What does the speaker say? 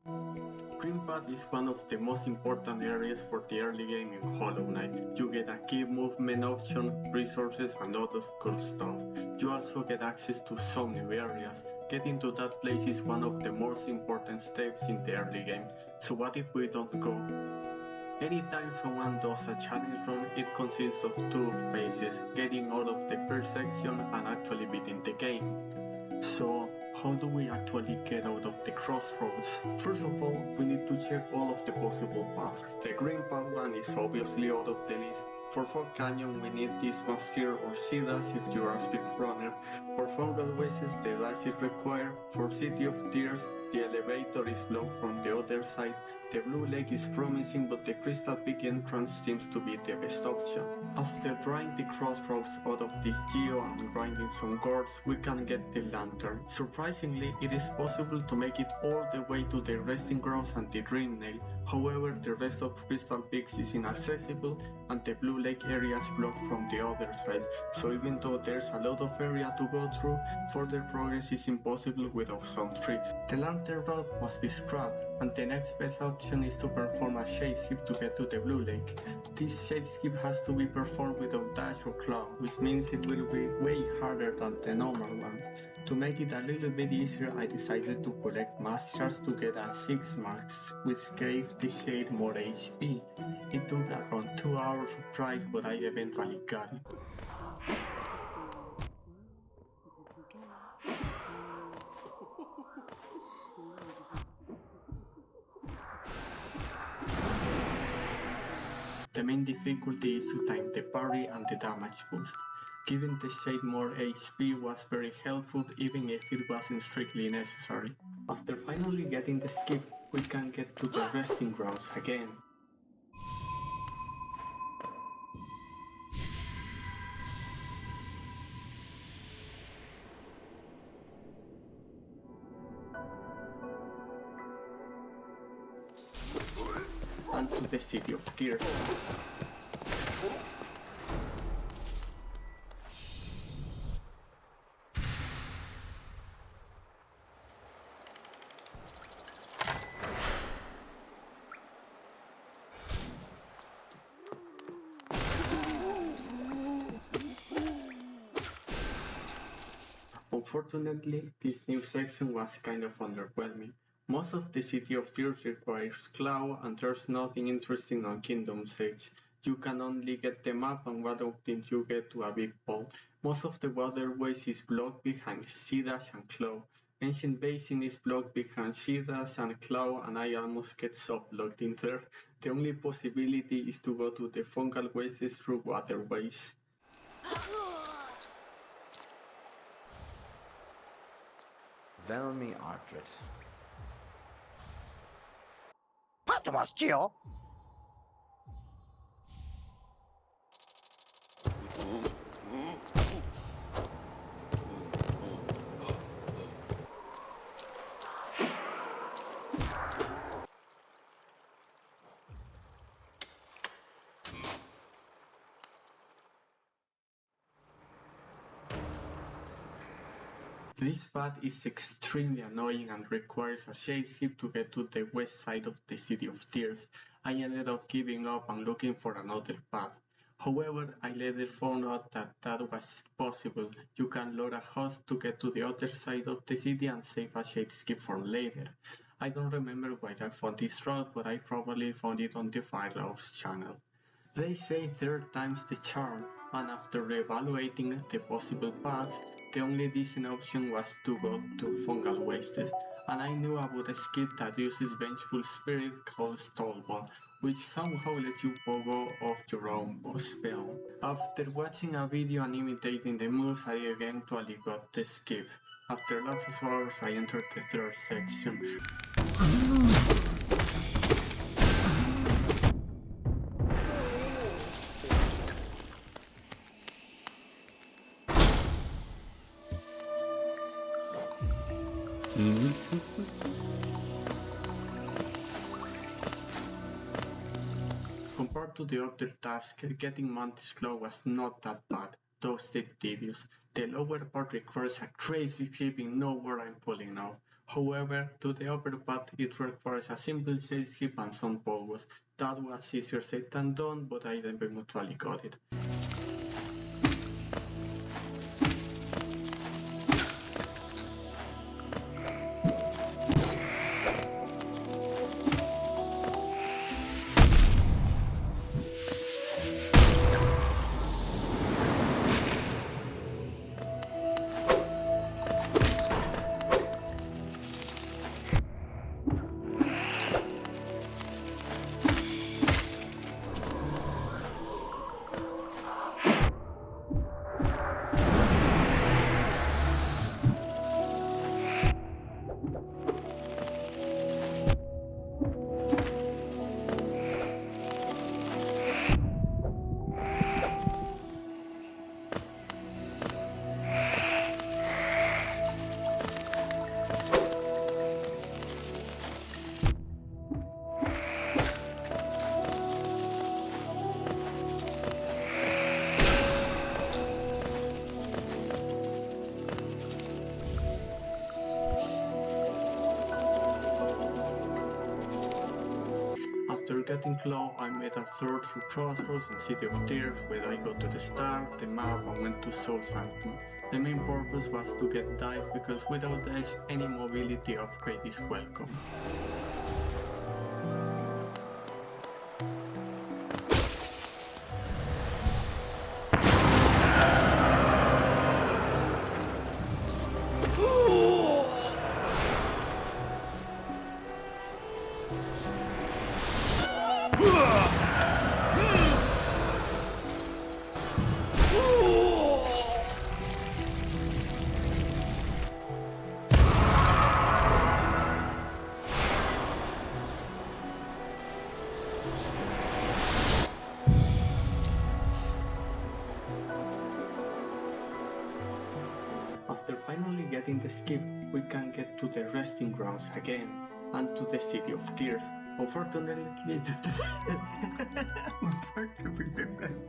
Greenpath is one of the most important areas for the early game in Hollow Knight. You get a key movement option, resources and lot of cool stuff. You also get access to some new areas. Getting to that place is one of the most important steps in the early game. So what if we don't go? Anytime someone does a challenge run, it consists of two phases, getting out of the first section and actually beating the game. So, how do we actually get out of the crossroads? First of all, we need to check all of the possible paths. The Greenpath one is obviously out of the list. For Fog Canyon, we need this Master or C-Dash if you are a speedrunner. For Fungal Oasis, the dash is required. For City of Tears, the elevator is blocked from the other side. The Blue Lake is promising, but the Crystal Peak entrance seems to be the best option. After trying the crossroads out of this geo and grinding some gourds, we can get the lantern. Surprisingly, it is possible to make it all the way to the resting grounds and the dream nail. However, the rest of Crystal Peaks is inaccessible and the Blue Lake area is blocked from the other side. So even though there's a lot of area to go through, further progress is impossible without some tricks. The lantern route must be scrapped, and the next best option is to perform a shade skip to get to the Blue Lake. This shade skip has to be performed without dash or claw, which means it will be way harder than the normal one. To make it a little bit easier, I decided to collect mass shards to get a 6 max, which gave the shade more HP. It took around 2 hours of tries, but I eventually got it. The main difficulty is to time the parry and the damage boost. Giving the shade more HP was very helpful even if it wasn't strictly necessary. After finally getting the skip, we can get to the resting grounds again. And to the City of Tears. Unfortunately, this new section was kind of underwhelming. Most of the City of Tears requires claw and there's nothing interesting on Kingdom's Edge. You can only get the map and what until you get to a big ball. Most of the waterways is blocked behind C-Dash and claw. Ancient Basin is blocked behind C-Dash and claw and I almost get soft-locked in there. The only possibility is to go to the fungal wastes through waterways. Velmi Artred. Patmos, Gio! This path is extremely annoying and requires a shade skip to get to the west side of the City of Tears. I ended up giving up and looking for another path. However, I later found out that that was possible. You can load a host to get to the other side of the city and save a shade skip for later. I don't remember why I found this route, but I probably found it on the Firelove's channel. They say 3 times the charm, and after evaluating the possible paths, the only decent option was to go to Fungal Wastes, and I knew about a skip that uses Vengeful Spirit called Stallball, which somehow lets you pogo off your own boss spell. After watching a video and imitating the moves, I eventually got the skip. After lots of hours, I entered the 3rd section. Compared to the other tasks, getting Mantis Claw was not that bad, though still tedious. The lower part requires a crazy skip in nowhere I'm pulling now. However, to the upper path it requires a simple ship and some powers. That was easier said than done, but I eventually got it. After getting close, I made a third through Crossroads and City of Tears, where I got to the start, the map, and went to Soul Sanctum. The main purpose was to get dive, because without this, any mobility upgrade is welcome. After finally getting escaped, we can get to the resting grounds again, and to the City of Tears. Unfortunately,